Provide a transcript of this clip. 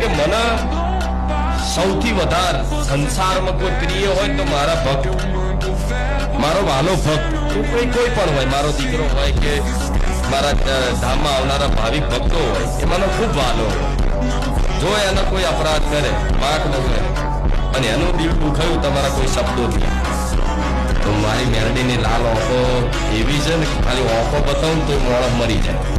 કે મને સૌથી વધારે સંસારમાં કોઈ પ્રિય હોય તો મારા ભક્ત, મારો વાલો ભક્ત, કોઈ પણ હોય, મારો દીકરો હોય કે મારા ધામમાં આવનારા ભાવિક ભક્તો હોય, એ મને ખૂબ વાલો હોય. જો એનો કોઈ અપરાધ કરે, વાંક ન કરે અને એનું દિલ દુખાયું તમારા કોઈ શબ્દોથી, તો મારી મેરડીની લાલ ઓંખો એવી છે ને, ખાલી ઓંખો બતાવું તો માણસ મરી જાય.